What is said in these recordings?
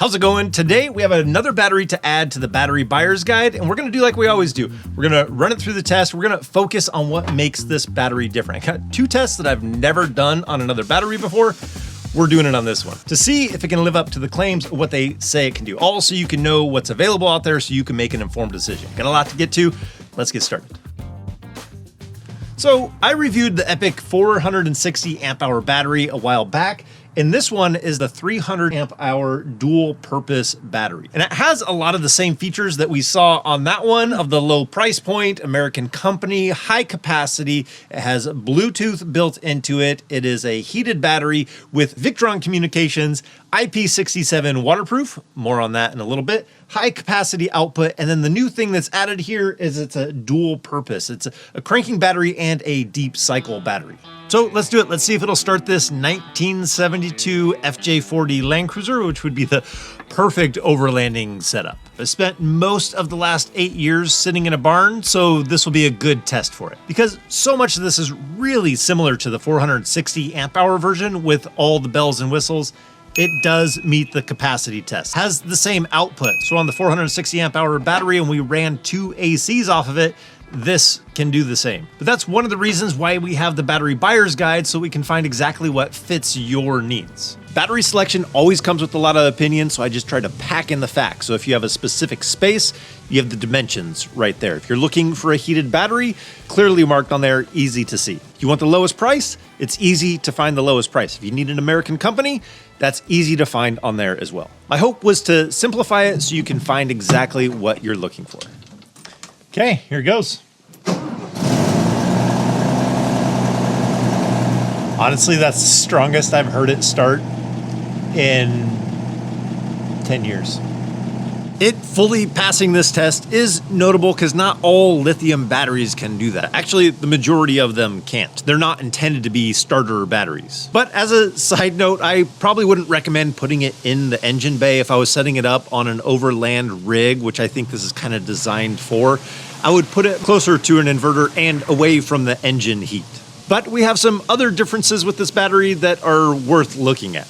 How's it going? Today we have another battery to add to the battery buyer's guide, and we're gonna do like we always do. We're gonna run it through the test. We're gonna focus on what makes this battery different. I got two tests that I've never done on another battery before. We're doing it on this one to see if it can live up to the claims of what they say it can do. All so you can know what's available out there so you can make an informed decision. Got a lot to get to. Let's get started. So I reviewed the Epoch 460 amp hour battery a while back, and this one is the 300 amp hour dual purpose battery. And it has a lot of the same features that we saw on that one of the low price point, American company, high capacity. It has Bluetooth built into it. It is a heated battery with Victron communications, IP67 waterproof, more on that in a little bit, high capacity output. And then the new thing that's added here is it's a dual purpose. It's a cranking battery and a deep cycle battery. So let's do it. Let's see if it'll start this 1972 FJ40 Land Cruiser, which would be the perfect overlanding setup. I spent most of the last 8 years sitting in a barn, so this will be a good test for it. Because so much of this is really similar to the 460 amp hour version with all the bells and whistles. It does meet the capacity test. Has the same output. So on the 460 amp hour battery, and we ran 2 ACs off of it, this can do the same. But that's one of the reasons why we have the battery buyer's guide, so we can find exactly what fits your needs. Battery selection always comes with a lot of opinion, so I just try to pack in the facts. So if you have a specific space, you have the dimensions right there. If you're looking for a heated battery, clearly marked on there, easy to see. If you want the lowest price, it's easy to find the lowest price. If you need an American company, that's easy to find on there as well. My hope was to simplify it so you can find exactly what you're looking for. Okay, here it goes. Honestly, that's the strongest I've heard it start in 10 years. It fully passing this test is notable because not all lithium batteries can do that. Actually, the majority of them can't. They're not intended to be starter batteries. But as a side note, I probably wouldn't recommend putting it in the engine bay if I was setting it up on an overland rig, which I think this is kind of designed for. I would put it closer to an inverter and away from the engine heat. But we have some other differences with this battery that are worth looking at.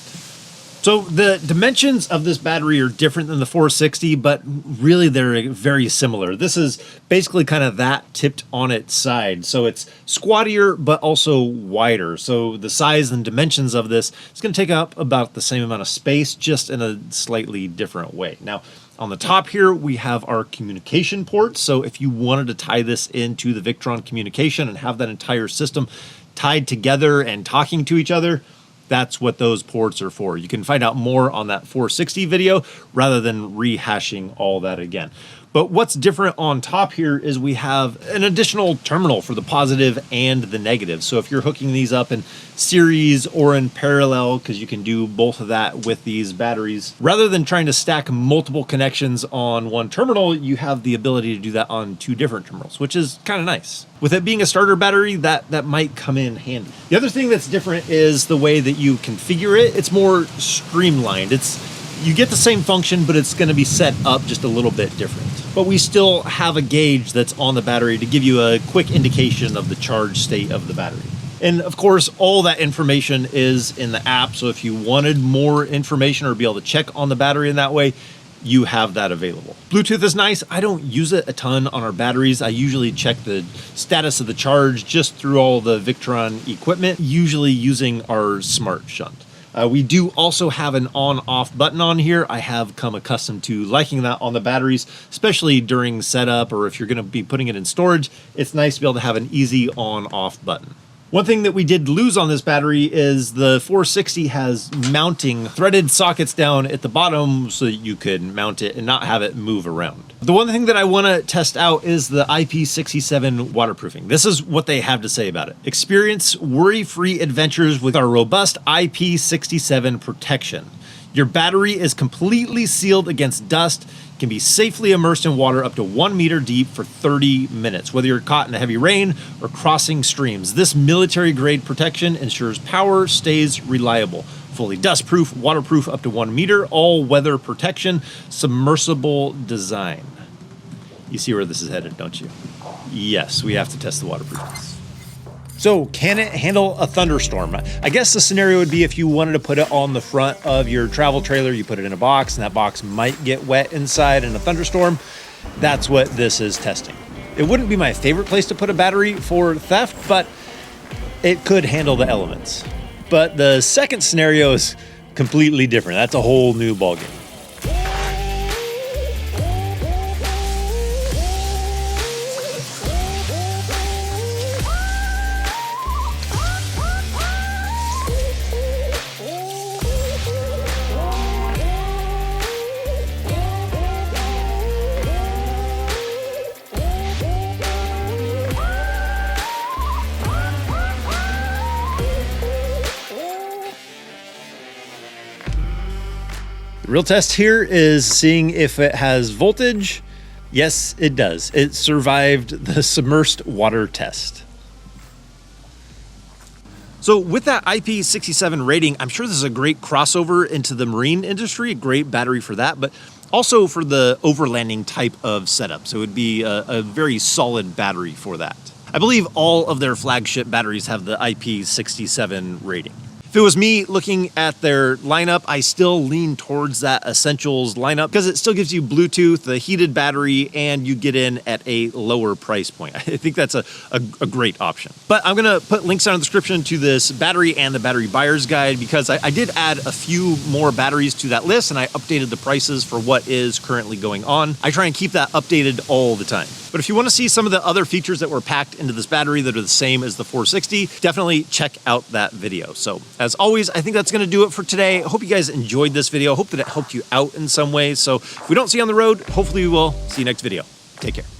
So the dimensions of this battery are different than the 460, but really they're very similar. This is basically kind of that tipped on its side. So it's squattier, but also wider. So the size and dimensions of this is going to take up about the same amount of space, just in a slightly different way. Now, on the top here, we have our communication ports. So if you wanted to tie this into the Victron communication and have that entire system tied together and talking to each other, that's what those ports are for. You can find out more on that 460 video rather than rehashing all that again. But what's different on top here is we have an additional terminal for the positive and the negative. So if you're hooking these up in series or in parallel, because you can do both of that with these batteries, rather than trying to stack multiple connections on one terminal, you have the ability to do that on 2 different terminals, which is kind of nice. With it being a starter battery, that might come in handy. The other thing that's different is the way that you configure it. It's more streamlined. You get the same function, but it's going to be set up just a little bit different. But we still have a gauge that's on the battery to give you a quick indication of the charge state of the battery. And of course, all that information is in the app. So if you wanted more information or be able to check on the battery in that way, you have that available. Bluetooth is nice. I don't use it a ton on our batteries. I usually check the status of the charge just through all the Victron equipment, usually using our smart shunt. We do also have an on-off button on here. I have come accustomed to liking that on the batteries, especially during setup or if you're going to be putting it in storage. It's nice to be able to have an easy on-off button. One thing that we did lose on this battery is the 460 has mounting threaded sockets down at the bottom so that you could mount it and not have it move around. The one thing that I want to test out is the IP67 waterproofing. This is what they have to say about it. Experience worry-free adventures with our robust IP67 protection. Your battery is completely sealed against dust, can be safely immersed in water up to 1 meter deep for 30 minutes, whether you're caught in a heavy rain or crossing streams. This military-grade protection ensures power stays reliable. Fully dust-proof, waterproof up to 1 meter, all-weather protection, submersible design. You see where this is headed, don't you? Yes, we have to test the waterproofness. So can it handle a thunderstorm? I guess the scenario would be if you wanted to put it on the front of your travel trailer, you put it in a box and that box might get wet inside in a thunderstorm. That's what this is testing. It wouldn't be my favorite place to put a battery for theft, but it could handle the elements. But the second scenario is completely different. That's a whole new ballgame. The real test here is seeing if it has voltage. Yes, it does. It survived the submersed water test. So with that IP67 rating, I'm sure this is a great crossover into the marine industry, a great battery for that, but also for the overlanding type of setup. So it would be a very solid battery for that. I believe all of their flagship batteries have the IP67 rating. If it was me looking at their lineup, I still lean towards that Essentials lineup because it still gives you Bluetooth, the heated battery, and you get in at a lower price point. I think that's a great option. But I'm gonna put links down in the description to this battery and the battery buyer's guide because I did add a few more batteries to that list and I updated the prices for what is currently going on. I try and keep that updated all the time. But if you want to see some of the other features that were packed into this battery that are the same as the 460, definitely check out that video. So as always, I think that's going to do it for today. I hope you guys enjoyed this video. I hope that it helped you out in some way. So if we don't see you on the road, hopefully we will see you next video. Take care.